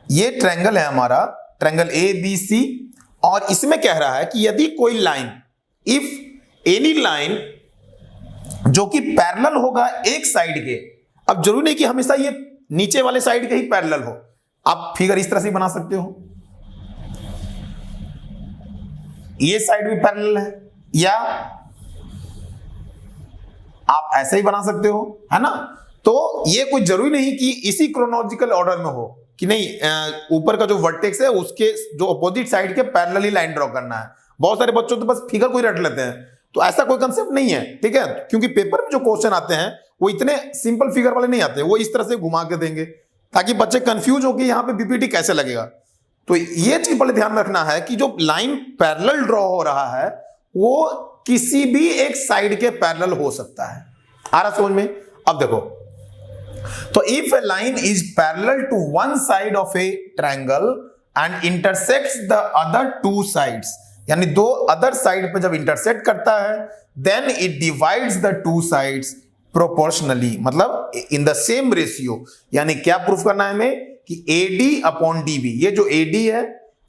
ये ट्रायंगल है हमारा, ट्रायंगल एबीसी, और इसमें कह रहा है कि यदि कोई लाइन, इफ एनी लाइन जो कि पैरेलल होगा एक साइड के, अब जरूरी नहीं कि हमेशा ये नीचे वाले साइड के ही पैरेलल हो, आप फिगर इस तरह से बना सकते हो, ये साइड भी पैरेलल है, या आप ऐसे ही बना सकते हो, है ना। तो ये कोई जरूरी नहीं कि इसी क्रोनोलॉजिकल ऑर्डर में हो, कि नहीं ऊपर का जो वर्टेक्स है उसके जो अपोजिट साइड के पैरेलल ही लाइन ड्रॉ करना है। बहुत सारे बच्चों तो बस फिगर को ही रट लेते हैं, तो ऐसा कोई कंसेप्ट नहीं है, ठीक है, क्योंकि पेपर में जो क्वेश्चन आते हैं वो इतने सिंपल फिगर वाले नहीं आते, वो इस तरह से घुमा के देंगे ताकि बच्चे कंफ्यूज हो कि यहाँ पे बीपीटी कैसे लगेगा। तो ये चीज पहले ध्यान में रखना है कि जो लाइन पैरेलल ड्रॉ हो रहा है वो किसी भी एक साइड के पैरेलल हो सकता है, आ रहा समझ में। अब देखो, तो if a line is parallel to one side of a triangle and intersects the other two sides, यानी दो अदर साइड पे जब इंटरसेक्ट करता है, then it divides the two sides proportionally, मतलब इन द सेम रेशियो। यानी क्या proof करना है हमें कि AD अपॉन DB, ये जो AD है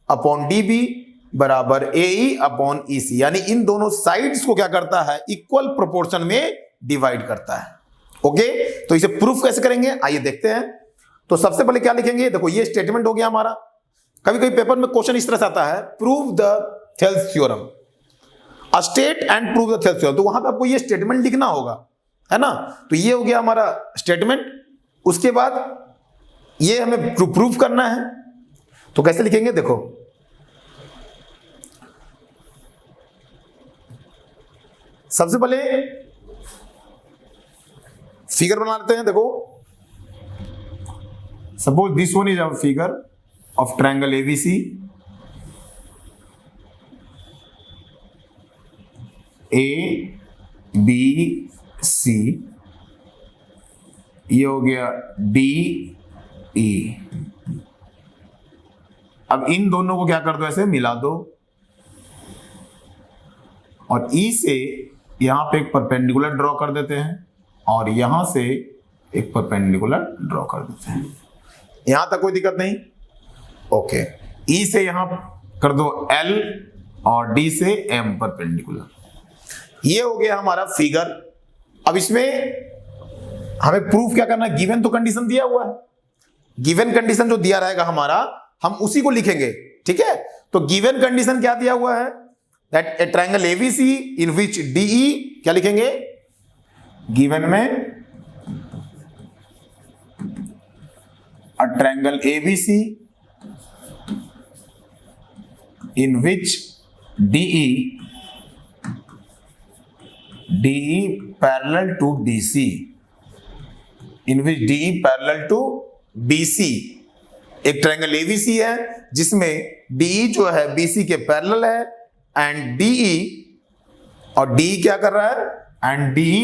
अपॉन DB बराबर AE अपॉन EC, यानी इन दोनों साइड्स को क्या करता है, इक्वल प्रोपोर्शन में डिवाइड करता है, ओके। तो इसे प्रूफ कैसे करेंगे, आइए देखते हैं। तो सबसे पहले क्या लिखेंगे, देखो ये स्टेटमेंट हो गया हमारा। कभी कभी पेपर में क्वेश्चन इस तरह से आता है, prove the Thales theorem, state and prove the Thales theorem, तो वहां पे आपको ये स्टेटमेंट लिखना होगा, है ना। तो ये हो गया हमारा स्टेटमेंट। उसके बाद ये हमें प्रूफ करना है, तो कैसे लिखेंगे, देखो सबसे पहले फिगर बना लेते हैं। देखो suppose this one is our figure of triangle ABC, A B C, ये हो गया डी ई। अब इन दोनों को क्या कर दो, ऐसे मिला दो, और ई से यहां पे एक परपेंडिकुलर ड्रॉ कर देते हैं, और यहां से एक परपेंडिकुलर ड्रॉ कर देते हैं। यहां तक कोई दिक्कत नहीं, ओके। ई से यहां कर दो L, और डी से M परपेंडिकुलर। ये हो गया हमारा फिगर। अब इसमें हमें प्रूफ क्या करना है, गिवन तो कंडीशन दिया हुआ है, गिवन कंडीशन जो दिया रहेगा हमारा, हम उसी को लिखेंगे, ठीक है। तो गिवन कंडीशन क्या दिया हुआ है, that a triangle ABC in which DE, क्या लिखेंगे, गिवन में a triangle ABC in which DE parallel to BC, in which DE parallel to BC, एक ट्रायंगल ABC है जिसमें DE जो है BC के पैरेलल है एंड DE और DE क्या कर रहा है and DE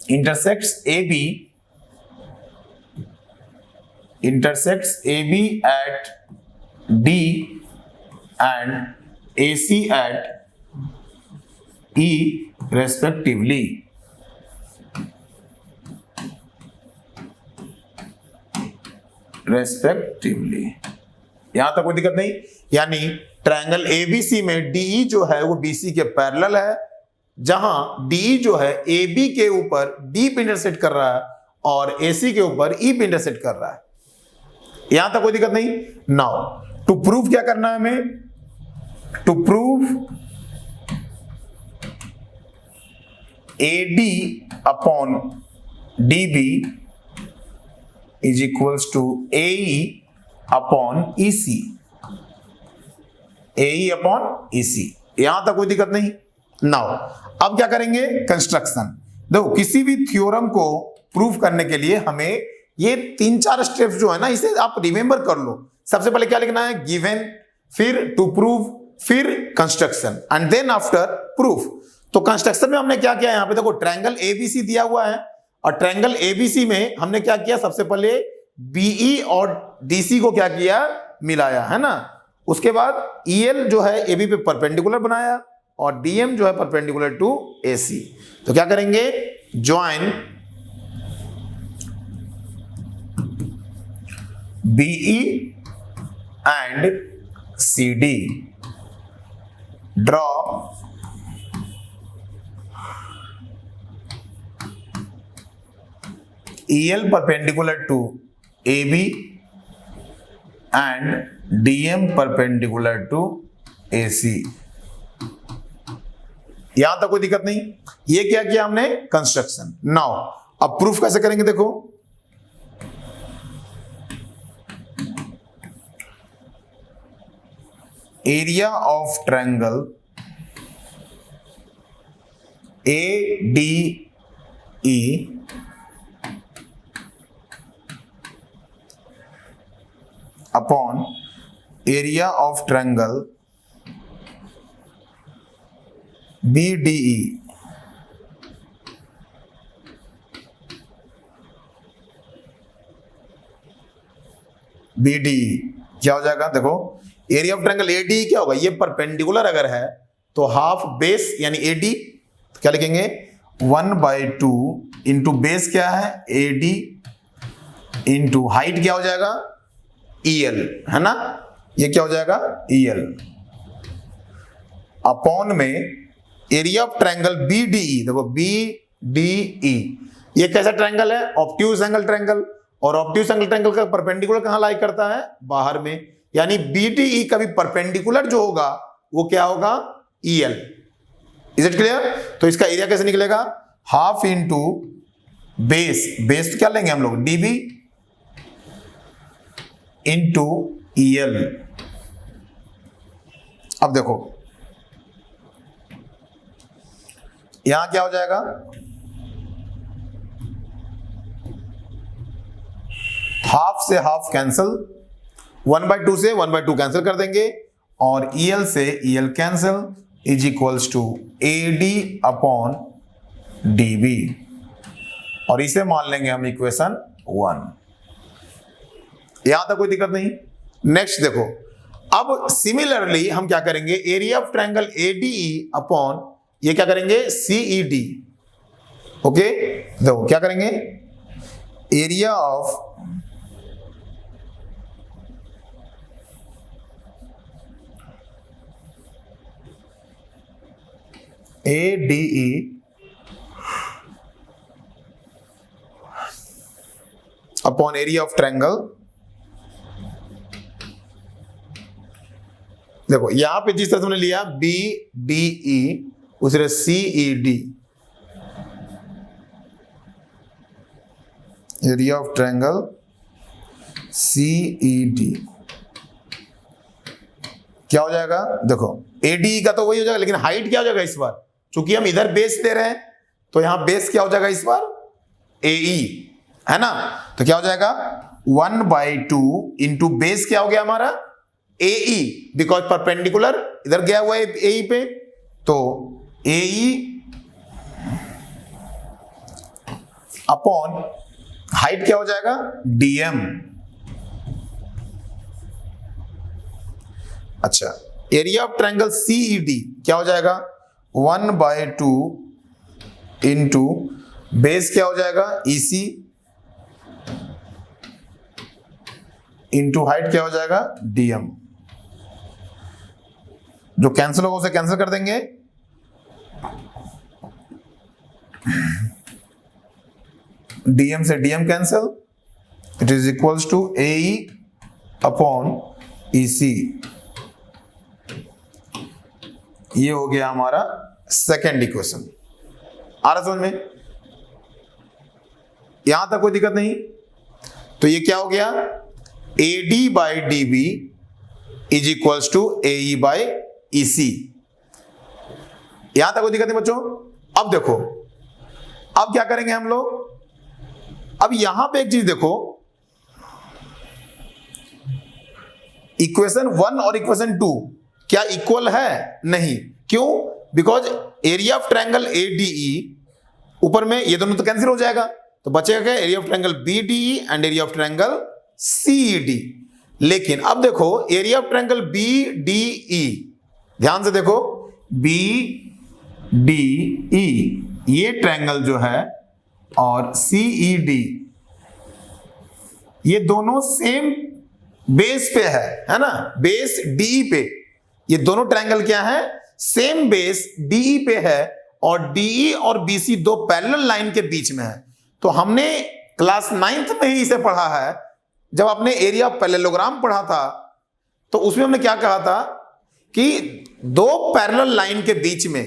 intersects AB at D and AC at E respectively. यहां तक कोई दिक्कत नहीं। यानी ट्रायंगल ABC में DE जो है वो BC के पैरेलल है, जहां DE जो है AB के ऊपर D पे इंटरसेक्ट कर रहा है और AC के ऊपर E पे इंटरसेक्ट कर रहा है। यहां तक कोई दिक्कत नहीं। नाउ टू प्रूव क्या करना है हमें, to prove AD upon DB is equals to AE upon EC, AE upon EC। यहां तक कोई दिक्कत नहीं। नाउ अब क्या करेंगे, कंस्ट्रक्शन। देखो किसी भी थ्योरम को प्रूव करने के लिए हमें ये 3-4 स्टेप्स जो है ना, इसे आप रिमेंबर कर लो। सबसे पहले क्या लिखना है, गिवन, फिर टू प्रूव, फिर construction and then after proof. तो कंस्ट्रक्शन में हमने क्या किया, यहां पे देखो ट्रायंगल ABC दिया हुआ है और ट्रायंगल ABC में हमने क्या किया, सबसे पहले BE और DC को क्या किया, मिलाया, है ना। उसके बाद EL जो है AB पे परपेंडिकुलर बनाया और DM जो है परपेंडिकुलर टू AC। तो क्या करेंगे, join BE and CD, draw EL perpendicular to AB and DM perpendicular to AC। यहां तक कोई दिक्कत नहीं। ये क्या किया हमने, कंस्ट्रक्शन। नाउ अब प्रूफ कैसे करेंगे, देखो area of triangle ADE upon area of triangle BDE क्या हो जाएगा, देखो एरिया ऑफ ट्रायंगल ADE क्या होगा, ये परपेंडिकुलर अगर है तो हाफ बेस यानी AD, तो क्या लिखेंगे 1/2 इंटू बेस क्या है AD इंटू हाइट क्या हो जाएगा EL, है ना। ये क्या हो जाएगा EL अपॉन में एरिया ऑफ ट्रायंगल BDE। देखो BDE ये कैसा ट्रायंगल है, ऑब्ट्यूज एंगल ट्रायंगल, और ऑब्ट्यूज एंगल ट्रायंगल का परपेंडिकुलर कहां लाई करता है, बाहर में। यानी BDE का भी परपेंडिकुलर जो होगा वो क्या होगा EL। Is it clear. तो इसका एरिया कैसे निकलेगा, हाफ इंटू बेस, बेस तो क्या लेंगे हम लोग DB इंटू EL। अब देखो यहां क्या हो जाएगा, हाफ से हाफ कैंसल, 1/2 से 1/2 कैंसिल कर देंगे और EL से EL cancel, is equals to AD upon DB, और इसे मान लेंगे हम इक्वेशन 1। यहां तक कोई दिक्कत नहीं। नेक्स्ट देखो, अब सिमिलरली हम क्या करेंगे, area of triangle ADE upon ये क्या करेंगे CED। ओके, देखो क्या करेंगे, area of ADE upon area of triangle. देखो यहां पे जिस तरह से हमने लिया BDE, उस तरह CED, area of triangle CED क्या हो जाएगा? देखो ADE का तो वही हो जाएगा, लेकिन हाइट क्या हो जाएगा इस बार? चूंकि हम इधर बेस ले रहे हैं तो यहां बेस क्या हो जाएगा इस बार? AE है ना। तो क्या हो जाएगा? 1/2 इंटू बेस क्या हो गया हमारा? AE, बिकॉज परपेंडिकुलर इधर गया हुआ है AE पे, तो AE अपॉन हाइट क्या हो जाएगा? DM। अच्छा, एरिया ऑफ ट्रायंगल CED क्या हो जाएगा? 1/2 इंटू बेस क्या हो जाएगा? EC इंटू हाइट क्या हो जाएगा? DM। जो कैंसिल होगा उसे कैंसिल कर देंगे, DM से DM cancel, it is equals to AE upon EC। ये हो गया हमारा सेकेंड इक्वेशन। आ रहा समझ में? यहां तक कोई दिक्कत नहीं। तो ये क्या हो गया? AD by DB is equals to AE by EC। यहां तक कोई दिक्कत नहीं बच्चों। अब देखो, अब क्या करेंगे हम लोग? अब यहां पे एक चीज देखो, इक्वेशन 1 और इक्वेशन 2 क्या इक्वल है? नहीं। क्यों? Because area of triangle ADE ऊपर में ये दोनों तो कैंसिल हो जाएगा, तो बचेगा क्या? Area of triangle BDE and area of triangle CED। लेकिन अब देखो एरिया ऑफ ट्रायंगल BDE, ध्यान से देखो, BDE ये ट्रायंगल जो है और CED ये दोनों सेम बेस पे है ना, बेस DE पे। ये दोनों ट्रायंगल क्या है? सेम बेस DE पे है, और DE और BC दो पैरेलल लाइन के बीच में है। तो हमने क्लास 9th में ही इसे पढ़ा है, जब आपने एरिया ऑफ पैरेललोग्राम पढ़ा था, तो उसमें हमने क्या कहा था कि दो पैरेलल लाइन के बीच में,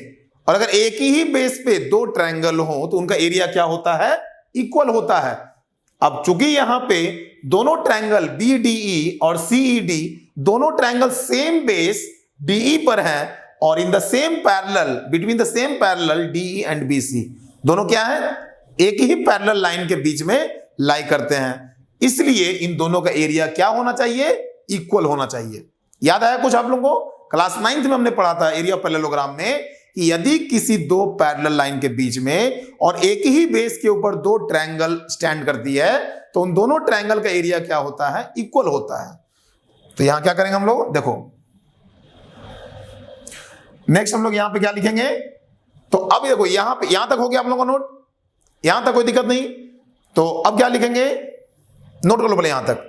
और अगर एक ही बेस पे दो ट्रायंगल हो तो उनका एरिया क्या होता है? इक्वल होता है। अब चूंकि यहां पे दोनों ट्रायंगल BDE और CED दोनों ट्रायंगल सेम बेस DE पर है, और इन the same parallel, between the same parallel DE and BC, दोनों क्या है? एक ही पैरेलल लाइन के बीच में लाई करते हैं। इसलिए इन दोनों का एरिया क्या होना चाहिए? इक्वल होना चाहिए। याद आया कुछ आप लोगों को? क्लास 9th में हमने पढ़ा था एरिया पैरेललोग्राम में कि यदि किसी दो पैरेलल लाइन के बीच में और एक ही बेस के ऊपर दो ट्रायंगल स्टैंड करती है, तो उन दोनों ट्रायंगल का एरिया क्या होता है? इक्वल होता है। तो यहां क्या करेंगे हम लोग? देखो नेक्स्ट हम लोग यहां पे क्या लिखेंगे? तो अब देखो यहां पे, यहां तक हो गया आप लोगों का नोट? यहां तक कोई दिक्कत नहीं। तो अब क्या लिखेंगे? नोट कर लो बोले यहां तक।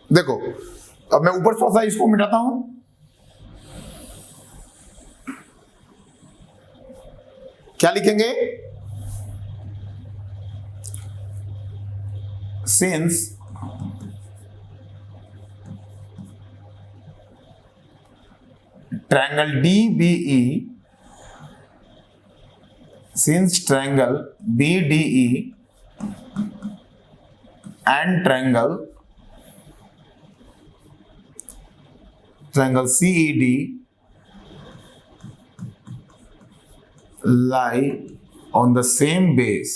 देखो अब मैं ऊपर थोड़ा सा इसको मिटाता हूं। क्या लिखेंगे? Since triangle DBE, since triangle BDE and triangle CED lie on the same base,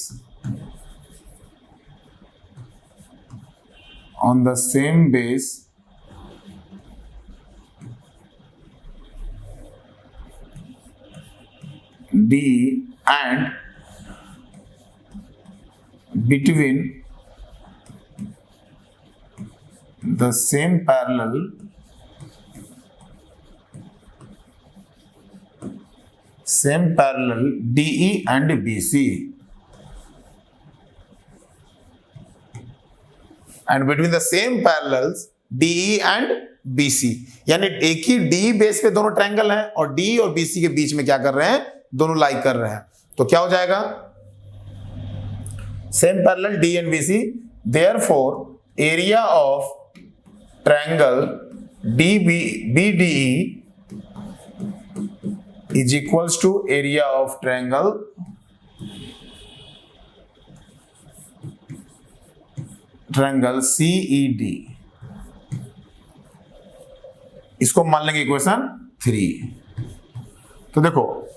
D and between the same parallel DE and BC, and between the same parallels DE and BC, यानी एक ही DE base पे दोनों triangle हैं और DE और BC के बीच में क्या कर रहे हैं, दोनों लाई कर रहे हैं। तो क्या हो जाएगा, same parallel DE and BC, therefore area of triangle BDE is equals to area of triangle CED। इसको मान लेंगे इक्वेशन 3। तो देखो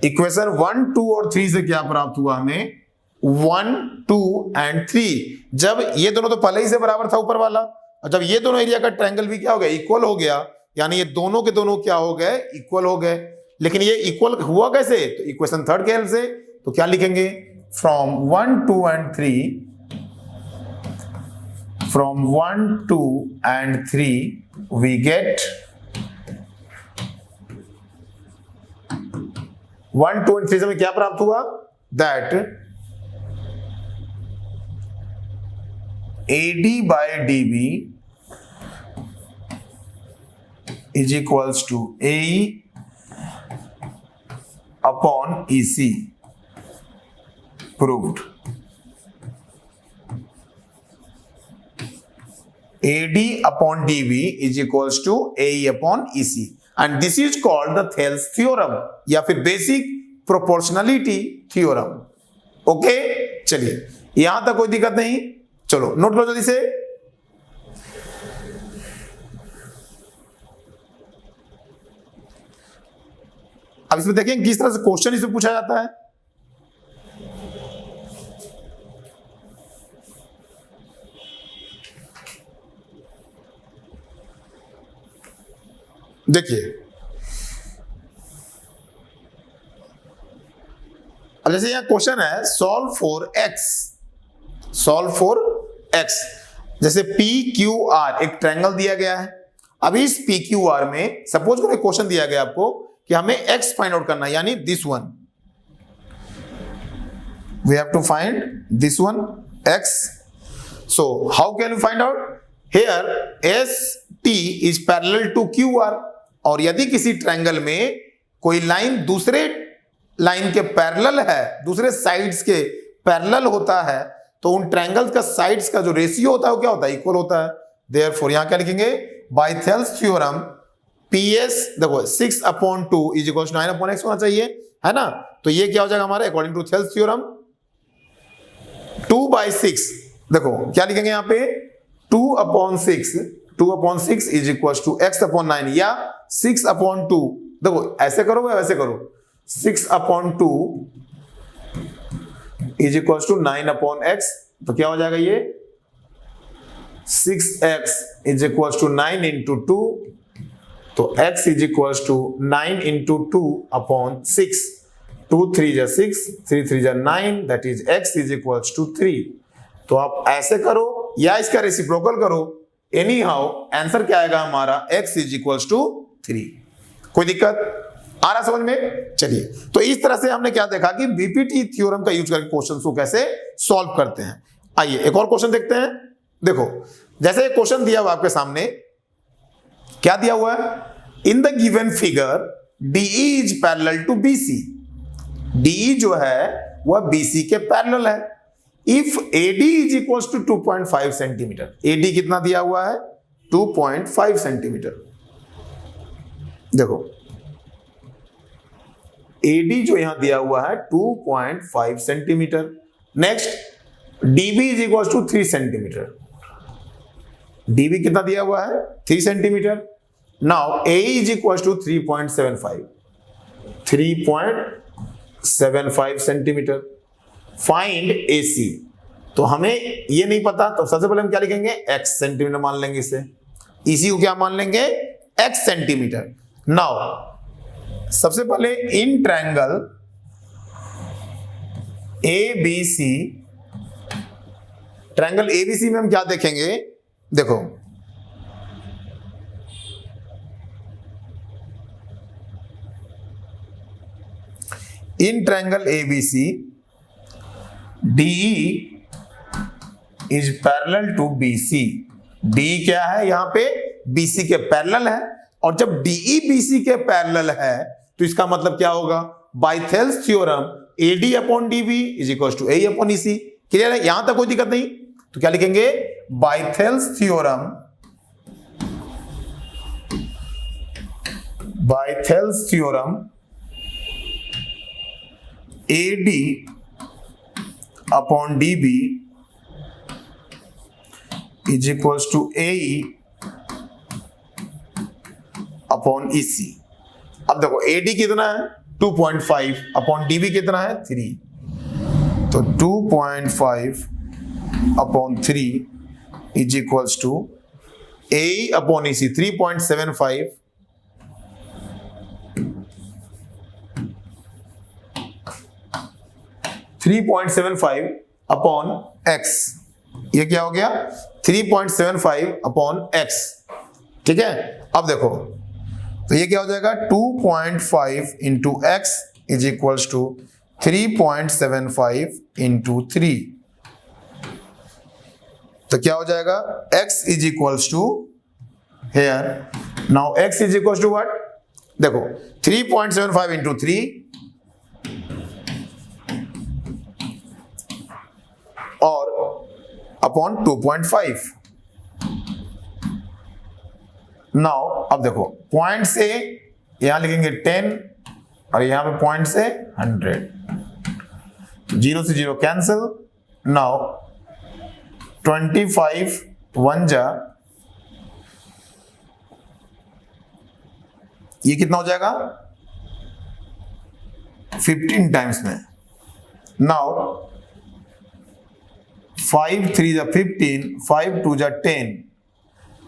इक्वेशन 1, 2 और 3 से क्या प्राप्त हुआ हमें, 1, 2 एंड 3। जब ये दोनों तो पहले ही से बराबर था ऊपर वाला, और जब ये दोनों एरिया का ट्रायंगल भी क्या हो गया, इक्वल हो गया, यानी ये दोनों के दोनों क्या हो गए, इक्वल हो गए। लेकिन ये इक्वल हुआ कैसे, तो इक्वेशन 3 के हेल्प से। तो क्या लिखेंगे, from 1, 2 and 3, from 1, 2 and 3 we get 1, 2 and 3 से हमें क्या प्राप्त हुआ, that AD by DB is equals to AE upon EC, proved। AD upon DB is equals to AE upon EC, and this is called the Thales theorem या फिर basic proportionality theorem. Okay, चलिए यहां तक कोई दिक्कत नहीं, चलो note लो जल्दी से। अब इसमें देखें किस तरह से क्वेश्चन इसमें पूछा जाता है। देखिए अब जैसे यहां क्वेश्चन है सॉल्व फॉर x, जैसे PQR एक ट्रायंगल दिया गया है। अब इस PQR में सपोज करो क्वेश्चन दिया गया आपको कि हमें x फाइंड आउट करना है, यानी this one, we have to find this one x। So how can we find out, here ST is parallel to QR, और यदि किसी ट्रायंगल में कोई लाइन दूसरे लाइन के पैरेलल है, दूसरे साइड्स के पैरेलल होता है, तो उन ट्रायंगल्स का साइड्स का जो रेशियो होता है वो क्या होता है, इक्वल होता है। देयरफॉर यहां क्या लिखेंगे, बाय थेल्स थ्योरम PS देखो 6/2 इज इक्वल टू 9/x होना चाहिए, है ना। तो ये क्या हो जाएगा हमारा, अकॉर्डिंग टू थेल्स थ्योरम 2/6, देखो क्या लिखेंगे यहाँ पे 2/6 इज इक्वल टू x/9 या 6/2। देखो ऐसे करो या वैसे करो, 6/2 इज इक्वल टू 9/x, तो क्या हो जाएगा ये 6x is equal to 9 into 2, तो x is equal to 9 into 2/6, 2 3 जा 6, 3 3 जा 9, that is x is equal to 3। तो आप ऐसे करो या इसका रेसिप्रोकल करो, एनी हाउ आंसर क्या आएगा हमारा, x इज इक्वल टू 3। कोई दिक्कत आ रहा समझ में। चलिए तो इस तरह से हमने क्या देखा कि बीपीटी थ्योरम का यूज करके क्वेश्चन को कैसे सॉल्व करते हैं। आइए एक और क्वेश्चन देखते हैं। देखो जैसे एक क्वेश्चन दिया हुआ आपके सामने, क्या दिया हुआ है, in the given figure DE is parallel to BC। DE जो है वह BC के पैरेलल है। If AD is equal to 2.5 centimetre, AD कितना दिया हुआ है 2.5 सेंटीमीटर। देखो AD जो यहां दिया हुआ है 2.5 centimetre. Next DB is equal to 3 centimetre, DB कितना दिया हुआ है 3 centimetre. Now AE is equal to 3.75 centimetre. Find AC, तो हमें ये नहीं पता, तो सबसे पहले हम क्या लिखेंगे x सेंटीमीटर मान लेंगे इसे, EC को क्या मान लेंगे x सेंटीमीटर। नाउ सबसे पहले in triangle ABC, triangle ABC में हम क्या देखेंगे, देखो in triangle ABC DE is parallel to BC D क्या है यहां पे, बीसी के पैरेलल है, और जब डीई बीसी के पैरेलल है तो इसका मतलब क्या होगा, by Thales theorem AD upon DB is equal to A upon EC. Clear है, यहां तक कोई दिक्कत नहीं। तो क्या लिखेंगे, by Thales theorem, by Thales theorem AD upon DB is equal to A upon EC. अब देखो एडी कितना है 2.5 अपॉन डीबी कितना है 3, तो 2.5 upon 3 is equals to A upon EC 3.75 3.75 upon x, ये क्या हो गया 3.75 अपॉन एक्स। ठीक है, अब देखो तो ये क्या हो जाएगा 2.5 into x is equals to 3.75 into 3, तो क्या हो जाएगा x is equals to here, now x is equals to what, देखो 3.75 इंटू 3 और अपॉन 2.5। नाउ अब देखो पॉइंट से यहां लिखेंगे 10 और यहां पे पॉइंट से 100, 0 से 0 कैंसिल। नाउ 25 1 जा, ये कितना हो जाएगा 15 टाइम्स में। नाउ 5 3 जा 15, 5 2 जा 10,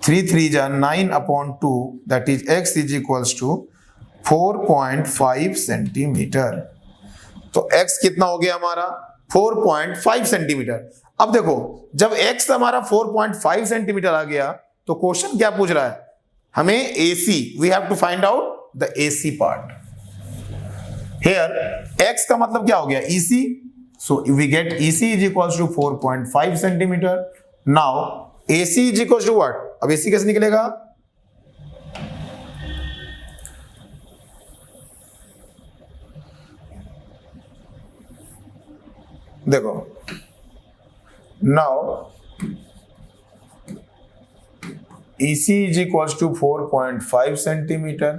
3 3 जा 9 upon 2, that is x is equals to 4.5 centimetre. तो x कितना हो गया हमारा 4.5 सेंटीमीटर। अब देखो जब x हमारा 4.5 सेंटीमीटर आ गया तो क्वेश्चन क्या पूछ रहा है हमें, AC, we have to find out the AC part. Here x का मतलब क्या हो गया EC, so we get EC is equals to 4.5 centimeter. Now AC is equals to what? अब AC कैसे निकलेगा, देखो now EC is equals to 4.5 centimeter.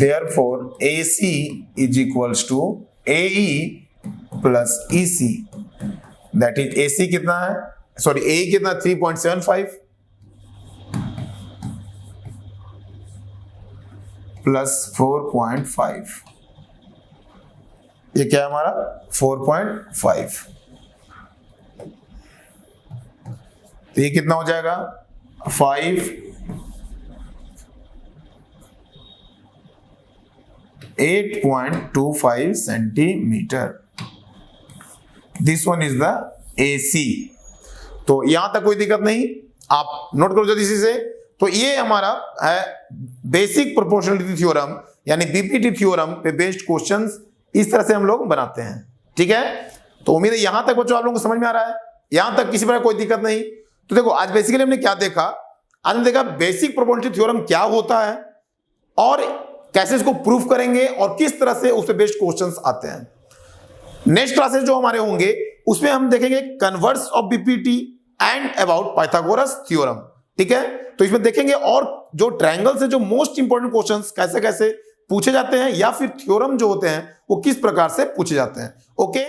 Therefore AC is equals to AE plus EC, that is AC कितना है, sorry A कितना 3.75 plus 4.5, ये क्या है हमारा 4.5, तो ये कितना हो जाएगा 8.25 centimetre. This one is the AC। तो यहां तक कोई दिक्कत नहीं, आप नोट करो जल्दी से। तो ये हमारा है बेसिक प्रोपोर्शनलिटी थ्योरम यानी बीपीटी थ्योरम पे बेस्ड क्वेश्चंस, इस तरह से हम लोग बनाते हैं। ठीक है, तो उम्मीद है यहां तक बच्चों आप लोगों को समझ में आ रहा है, यहां तक किसी प्रकार कोई दिक्कत नहीं। तो देखो आज बेसिकली हमने क्या देखा, आज हमने देखा बेसिक प्रोपोर्शनलिटी थ्योरम क्या होता है और कैसे इसको प्रूफ करेंगे और किस तरह से उस पे बेस्ड क्वेश्चंस आते हैं। नेक्स्ट क्लासेस जो हमारे होंगे उसमें हम देखेंगे converse of BPT and about Pythagoras theorem. ठीक है, तो इसमें देखेंगे और जो ट्रायंगल से जो मोस्ट इंपॉर्टेंट क्वेश्चंस कैसे कैसे पूछे जाते हैं या फिर थ्योरम जो होते हैं वो किस प्रकार से पूछे जाते हैं। ओके।